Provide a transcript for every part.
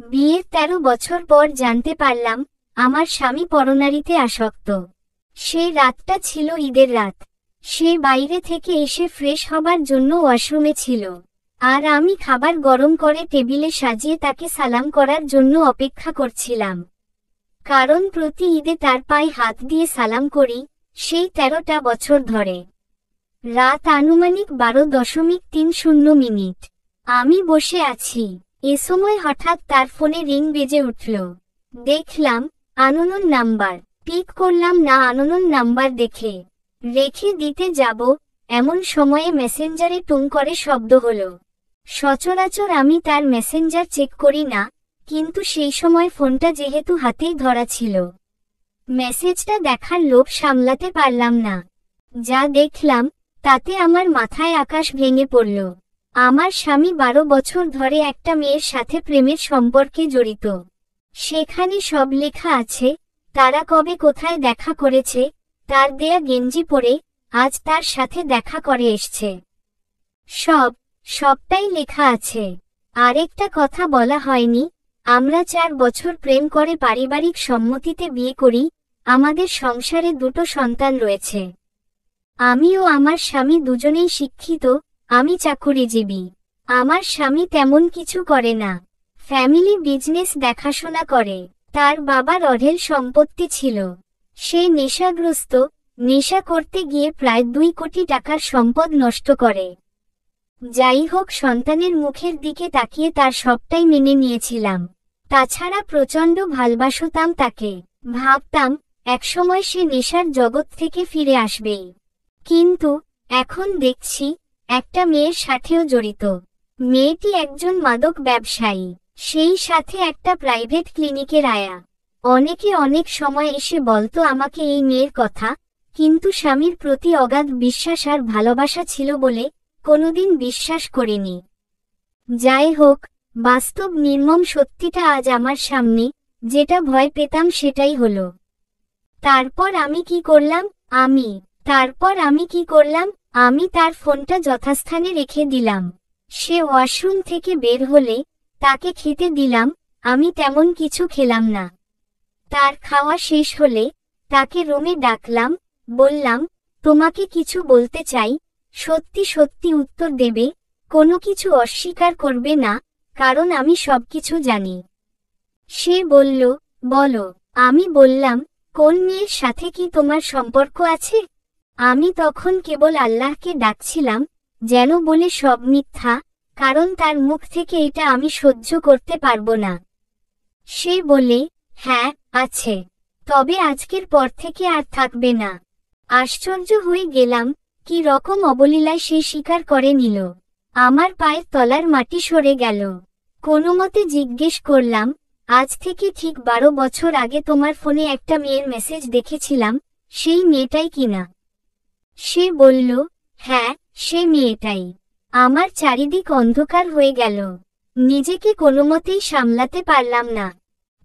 বিয়ের ১৩ বছর পর জানতে পারলাম আমার স্বামী পরনারীতে আসক্ত। সেই রাতটা ছিল ঈদের রাত। সে বাইরে থেকে এসে ফ্রেশ হবার জন্য ওয়াশরুমে ছিল, আর আমি খাবার গরম করে টেবিলে সাজিয়ে তাকে সালাম করার জন্য অপেক্ষা করছিলাম। কারণ প্রতি ঈদে তার পায়ে হাত দিয়ে সালাম করি, সেই ১৩টা বছর ধরে। রাত আনুমানিক ১২:৩০। আমি বসে আছি, এ সময় হঠাৎ তার ফোনে রিং বেজে উঠল। দেখলাম আননোন নাম্বার। পিক করলাম না আননোন নাম্বার দেখে। রেখে দিতে যাব এমন সময়ে মেসেঞ্জারে টুং করে শব্দ হলো। সচরাচর আমি তার মেসেঞ্জার চেক করি না, কিন্তু সেই সময় ফোনটা যেহেতু হাতেই ধরা ছিল, মেসেজটা দেখার লোভ সামলাতে পারলাম না। যা দেখলাম তাতে আমার মাথায় আকাশ ভেঙে পড়ল। আমার স্বামী ১২ বছর ধরে একটা মেয়ের সাথে প্রেমের সম্পর্কে জড়িত। সেখানে সব লেখা আছে, তারা কবে কোথায় দেখা করেছে, তার দেয়া গেঞ্জি পরে আজ তার সাথে দেখা করে এসছে। সবটাই লেখা আছে। আরেকটা কথা বলা হয়নি, আমরা ৪ বছর প্রেম করে পারিবারিক সম্মতিতে বিয়ে করি, আমাদের সংসারে ২টো সন্তান রয়েছে। আমি ও আমার স্বামী দুজনেই শিক্ষিত, আমি চাকুরিজীবী। আমার স্বামী তেমন কিছু করে না, ফ্যামিলি বিজনেস দেখাশোনা করে। তার বাবার অঢেল সম্পত্তি ছিল। সে নেশাগ্রস্ত, নেশা করতে গিয়ে প্রায় ২ কোটি টাকার সম্পদ নষ্ট করে। যাই হোক, সন্তানের মুখের দিকে তাকিয়ে তার সবটাই মেনে নিয়েছিলাম। তাছাড়া প্রচণ্ড ভালবাসতাম তাকে। ভাবতাম একসময় সে নেশার জগৎ থেকে ফিরে আসবেই। কিন্তু এখন দেখছি একটা মেয়ের সাথেও জড়িত। মেয়েটি একজন মাদক ব্যবসায়ী, সেই সাথে একটা প্রাইভেট ক্লিনিকের আয়া। অনেকে অনেক সময় এসে বলতো আমাকে এই মেয়ের কথা, কিন্তু স্বামীর প্রতি অগাধ বিশ্বাস আর ভালোবাসা ছিল বলে কোনোদিন বিশ্বাস করিনি। যাই হোক, বাস্তব নির্মম সত্যিটা আজ আমার সামনে। যেটা ভয় পেতাম সেটাই হলো। তারপর আমি কি করলাম? আমি তার ফোনটা যথাস্থানে রেখে দিলাম। সে ওয়াশরুম থেকে বের হলে তাকে খেতে দিলাম। আমি তেমন কিছু খেলাম না। তার খাওয়া শেষ হলে তাকে রুমে ডাকলাম, বললাম, তোমাকে কিছু বলতে চাই। সত্যি সত্যি উত্তর দেবে, কোনো কিছু অস্বীকার করবে না, কারণ আমি সবকিছু জানি। সে বলল, বলো। আমি বললাম, কোন মেয়ের সাথে কি তোমার সম্পর্ক আছে? আমি তখন কেবল আল্লাহকে ডাকছিলাম যেন বলে সব মিথ্যা, কারণ তার মুখ থেকে এটা আমি সহ্য করতে পারবো না। সে বলে, হ্যাঁ আছে, তবে আজকের পর থেকে আর থাকবে না। আশ্চর্য হয়ে গেলাম, কি রকম অবলীলায় সে স্বীকার করে নিল। আমার পায়ের তলার মাটি সরে গেল। কোনোমতে জিজ্ঞেস করলাম, আজ থেকে ঠিক ১২ বছর আগে তোমার ফোনে একটা মেয়ের মেসেজ দেখেছিলাম, সেই মেয়েটাই কিনা? সে বলল, হ্যাঁ সে মেয়েটাই। আমার চারিদিক অন্ধকার হয়ে গেল। নিজেকে কোনোমতেই সামলাতে পারলাম না।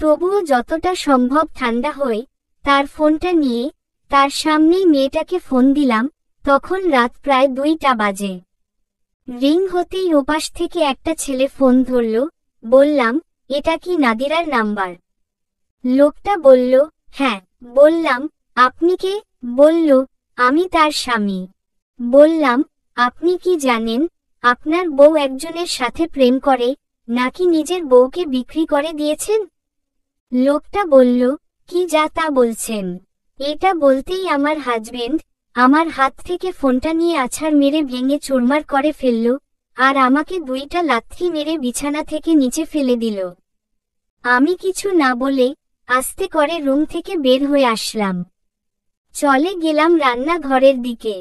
তবুও যতটা সম্ভব ঠান্ডা হয়ে তার ফোনটা নিয়ে তার সামনেই মেয়েটাকে ফোন দিলাম। তখন রাত প্রায় ২টা বাজে। রিং হতেই ওপাশ থেকে একটা ছেলে ফোন ধরল। বললাম, এটা কি নাদিরার নাম্বার? লোকটা বলল, হ্যাঁ। বললাম, আপনি কে? বলল, আমি তার স্বামী। বললাম, আপনি কি জানেন আপনার বউ একজনের সাথে প্রেম করে, নাকি নিজের বউকে বিক্রি করে দিয়েছেন? লোকটা বলল, কি যা তা বলছেন? এটা বলতেই আমার হাজবেন্ড আমার হাত থেকে ফোনটা নিয়ে আছাড় মেরে ভেঙে চুরমার করে ফেলল, আর আমাকে ২টা লাথি মেরে বিছানা থেকে নিচে ফেলে দিল। আমি কিছু না বলে আস্তে করে রুম থেকে বের হয়ে আসলাম। চলে গেলাম রান্নাঘরের দিকে।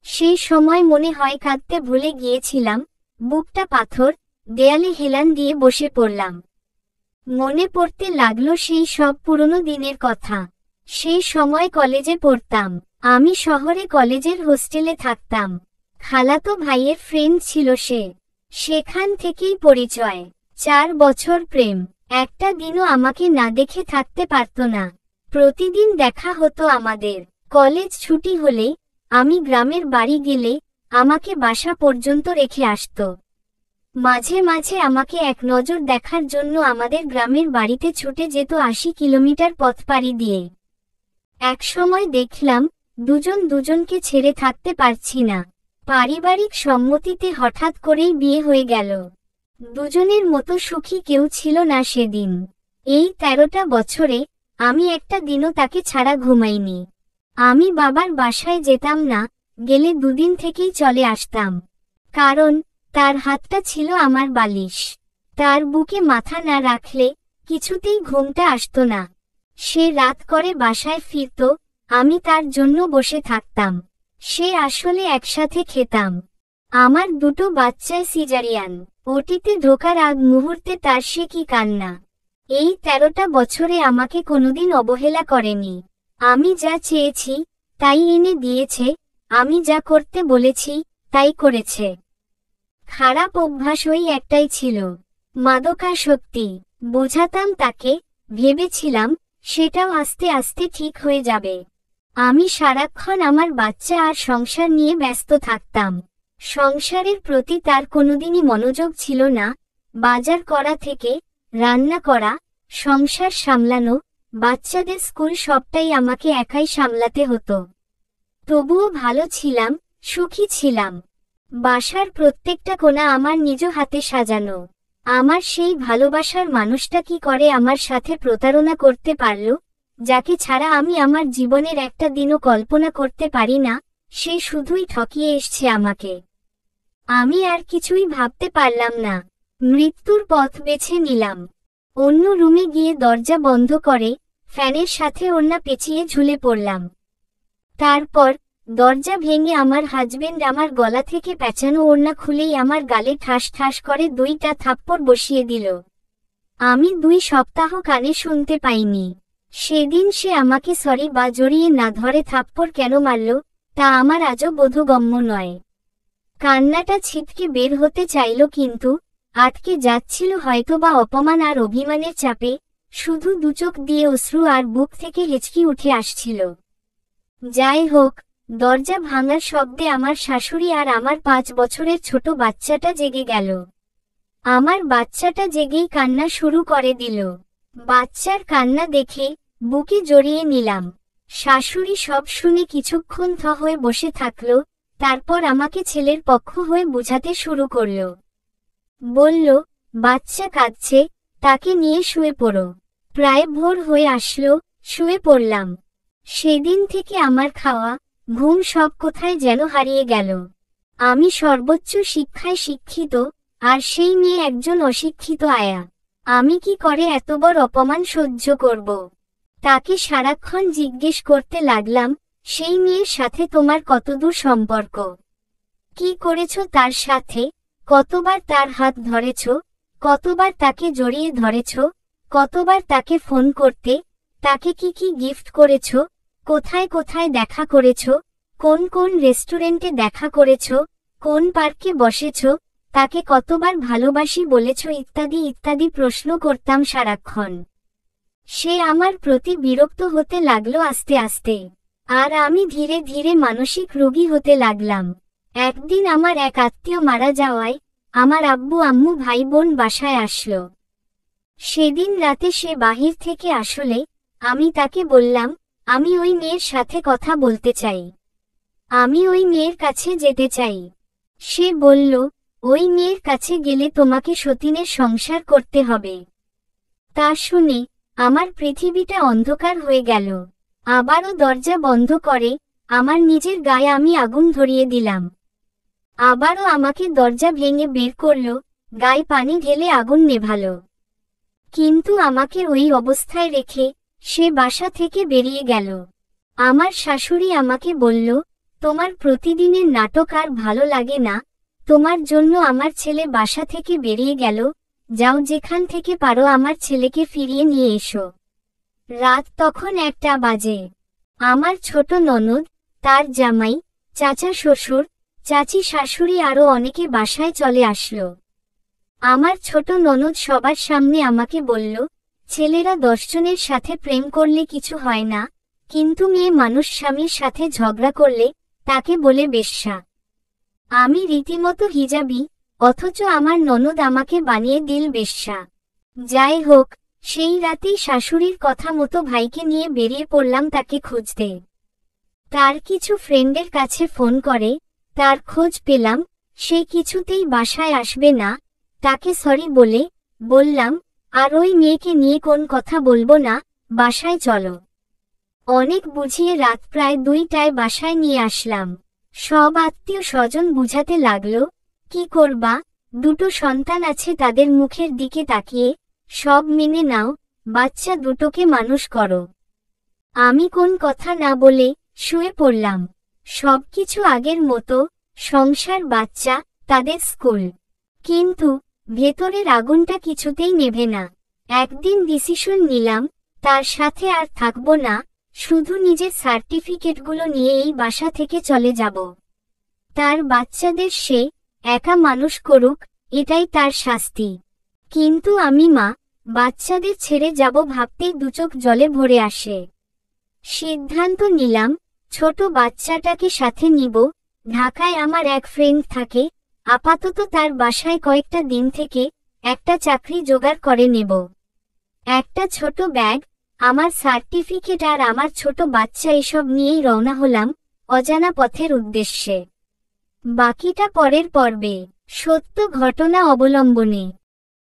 সেই সময় মনে হয় কাঁদতে ভুলে গিয়েছিলাম। বুকটা পাথর, দেয়ালে হেলান দিয়ে বসে পড়লাম। মনে পড়তে লাগলো সেই সব পুরনো দিনের কথা। সেই সময় কলেজে পড়তাম। আমি শহরে কলেজের হোস্টেলে থাকতাম। খালাতো ভাইয়ের ফ্রেন্ড ছিল সে। সেখান থেকেই পরিচয়। ৪ বছর প্রেম। একটা দিনও আমাকে না দেখে থাকতে পারত না। প্রতিদিন দেখা হতো আমাদের। কলেজ ছুটি হলে আমি গ্রামের বাড়ি গেলে আমাকে বাসা পর্যন্ত রেখে আসত। মাঝে মাঝে আমাকে এক নজর দেখার জন্য আমাদের গ্রামের বাড়িতে ছুটে যেত ৮০ কিলোমিটার পথ পাড়ি দিয়ে। একসময় দেখলাম দুজন দুজনকে ছেড়ে থাকতে পারছি না। পারিবারিক সম্মতিতে হঠাৎ করেই বিয়ে হয়ে গেল। দুজনের মতো সুখী কেউ ছিল না সেদিন। এই ১৩টা বছরে আমি একটা দিনও তাকে ছাড়া ঘুমাইনি। আমি বাবার বাসায় যেতাম না, গেলে দুদিন থেকেই চলে আসতাম। কারণ তার হাতটা ছিল আমার বালিশ। তার বুকে মাথা না রাখলে কিছুতেই ঘুমটা আসতো না। সে রাত করে বাসায় ফিরত, আমি তার জন্য বসে থাকতাম। সে আসলে একসাথে খেতাম। আমার দুটো বাচ্চায় সিজারিয়ান। ওটিতে ঢোকার আগ মুহূর্তে তার সে কি কান্না! এই ১৩টা বছরে আমাকে কোনোদিন অবহেলা করেনি। আমি যা চেয়েছি তাই এনে দিয়েছে, আমি যা করতে বলেছি তাই করেছে। খারাপ অভ্যাস ওই একটাই ছিল, মাদকাসক্তি। বোঝাতাম তাকে, ভেবেছিলাম সেটাও আস্তে আস্তে ঠিক হয়ে যাবে। আমি সারাক্ষণ আমার বাচ্চা আর সংসার নিয়ে ব্যস্ত থাকতাম। সংসারের প্রতি তার কোনোদিনই মনোযোগ ছিল না। বাজার করা থেকে রান্না করা, সংসার সামলানো, বাচ্চাদের স্কুল সবটাই আমাকে একাই সামলাতে হতো। তবুও ভালো ছিলাম, সুখী ছিলাম। বাসার প্রত্যেকটা কোণা আমার নিজ হাতে সাজানো। আমার সেই ভালোবাসার মানুষটা কি করে আমার সাথে প্রতারণা করতে পারল, যাকে ছাড়া আমি আমার জীবনের একটা দিনও কল্পনা করতে পারি না, সে শুধুই ঠকিয়ে এসছে আমাকে। আমি আর কিছুই ভাবতে পারলাম না। মৃত্যুর পথ বেছে নিলাম। অন্য রুমে গিয়ে দরজা বন্ধ করে ফ্যানের সাথে ওড়না পেঁচিয়ে ঝুলে পড়লাম। তারপর দরজা ভেঙে আমার হাজবেন্ড আমার গলা থেকে পেঁচানো ওড়না খুলেই আমার গালে ঠাস ঠাস করে ২টা থাপ্পড় বসিয়ে দিল। আমি ২ সপ্তাহ কানে শুনতে পাইনি। সেদিন সে আমাকে সরি বা জড়িয়ে না ধরে থাপ্পড় কেন মারল তা আমার আজও বোধগম্য নয়। কান্নাটা ছিটকে বের হতে চাইল, কিন্তু আটকে যাচ্ছিল হয়তোবা অপমান আর অভিমানের চাপে। শুধু দুচোখ দিয়ে অশ্রু আর বুক থেকে হেঁচকি উঠে আসছিল। যাই হোক, দরজা ভাঙার শব্দে আমার শাশুড়ি আর আমার ৫ বছরের ছোট বাচ্চাটা জেগে গেল। আমার বাচ্চাটা জেগেই কান্না শুরু করে দিল। বাচ্চার কান্না দেখে বুকে জড়িয়ে নিলাম। শাশুড়ি সব শুনে কিছুক্ষণ থ হয়ে বসে থাকল, তারপর আমাকে ছেলের পক্ষ হয়ে বোঝাতে শুরু করল। বলল, বাচ্চা কাঁদছে, তাকে নিয়ে শুয়ে পড়ো। প্রায় ভোর হয়ে আসলো, শুয়ে পড়লাম। সেদিন থেকে আমার খাওয়া, ঘুম সব কোথায় যেন হারিয়ে গেল। আমি সর্বোচ্চ শিক্ষায় শিক্ষিত, আর সেই মেয়ে একজন অশিক্ষিত আয়া। আমি কি করে এত বড় অপমান সহ্য করব? তাকে সারাক্ষণ জিজ্ঞেস করতে লাগলাম, সেই মেয়ের সাথে তোমার কতদূর সম্পর্ক? কি করেছ তার সাথে? কতবার তার হাত ধরেছ? কতবার তাকে জড়িয়ে ধরেছ? কতবার তাকে ফোন করতে? তাকে কি কি গিফট করেছ? কোথায় কোথায় দেখা করেছ? কোন কোন রেস্টুরেন্টে দেখা করেছ? কোন পার্কে বসেছ? তাকে কতবার ভালোবাসি বলেছ? ইত্যাদি ইত্যাদি প্রশ্ন করতাম সারাক্ষণ। সে আমার প্রতি বিরক্ত হতে লাগলো আস্তে আস্তে, আর আমি ধীরে ধীরে মানসিক রোগী হতে লাগলাম। একদিন আমার এক আত্মীয় মারা যাওয়ায় আমার আব্বু আম্মু ভাই বোন বাসায় আসলো। সেদিন রাতে সে বাহির থেকে আসলে আমি তাকে বললাম, আমি ওই মেয়ের সাথে কথা বলতে চাই। আমি ওই মেয়ের কাছে যেতে চাই। সে বলল, ওই মেয়ের কাছে গেলে তোমাকে সতীনের সংসার করতে হবে। তা শুনে আমার পৃথিবীটা অন্ধকার হয়ে গেল। আবারও দরজা বন্ধ করে আমার নিজের গায়ে আমি আগুন ধরিয়ে দিলাম। আবারও আমাকে দরজা ভেঙে বের করল, গায়ে পানি ঢেলে আগুন নেভালো। কিন্তু আমাকে ওই অবস্থায় রেখে সে বাসা থেকে বেরিয়ে গেল। আমার শাশুড়ি আমাকে বলল, তোমার প্রতিদিনের নাটক আর ভালো লাগে না, তোমার জন্য আমার ছেলে বাসা থেকে বেরিয়ে গেল, যাও যেখান থেকে পারো আমার ছেলেকে ফিরিয়ে নিয়ে এসো। রাত তখন ১টা বাজে। আমার ছোট ননদ, তার জামাই, চাচা শ্বশুর, চাচি শাশুড়ি আরও অনেকে বাসায় চলে আসলো। আমার ছোট ননদ সবার সামনে আমাকে বলল, ছেলেরা ১০ জনের সাথে প্রেম করলে কিছু হয় না, কিন্তু মেয়ে মানুষ স্বামীর সাথে ঝগড়া করলে তাকে বলে বেশ্যা। আমি রীতিমতো হিজাবি, অথচ আমার ননদ আমাকে বানিয়ে দিল বেশ্যা। যাই হোক, সেই রাতেই শাশুড়ির কথা মতো ভাইকে নিয়ে বেরিয়ে পড়লাম তাকে খুঁজতে। তার কিছু ফ্রেন্ডের কাছে ফোন করে তার খোঁজ পেলাম, সে কিছুতেই বাসায় আসবে না। তাকে সরি বললাম, আর ওই মেয়েকে নিয়ে কোন কথা বলবো না, বাসায় চলো। অনেক বুঝিয়ে রাত প্রায় 2টায় বাসায় নিয়ে আসলাম। সব আত্মীয় স্বজন বুঝাতে লাগলো, কি করবা, 2টো সন্তান আছে, তাদের মুখের দিকে তাকিয়ে সব মেনে নাও, বাচ্চা দুটোকে মানুষ করো। আমি কোন কথা না বলে শুয়ে পড়লাম। সবকিছু আগের মতো, সংসার, বাচ্চা, তাদের স্কুল। কিন্তু ভেতরের আগুনটা কিছুতেই নেভে না। একদিন ডিসিশন নিলাম, তার সাথে আর থাকবো না, শুধু নিজের সার্টিফিকেটগুলো নিয়ে এই বাসা থেকে চলে যাব। তার বাচ্চাদের সে একা মানুষ করুক, এটাই তার শাস্তি। কিন্তু আমি মা, বাচ্চাদের ছেড়ে যাব ভাবতেই দুচোখ জলে ভরে আসে। সিদ্ধান্ত নিলাম, ছোট বাচ্চাটাকে সাথে নিব। ঢাকায় আমার এক ফ্রেন্ড থাকে, আপাতত তার বাসায় কয়েকটা দিন থেকে একটা চাকরি জোগাড় করে নেব। একটা ছোট ব্যাগ, আমার সার্টিফিকেট আর আমার ছোট বাচ্চা, এসব নিয়েই রওনা হলাম অজানা পথের উদ্দেশ্যে। বাকিটা পরের পর্বে, সত্য ঘটনা অবলম্বনে।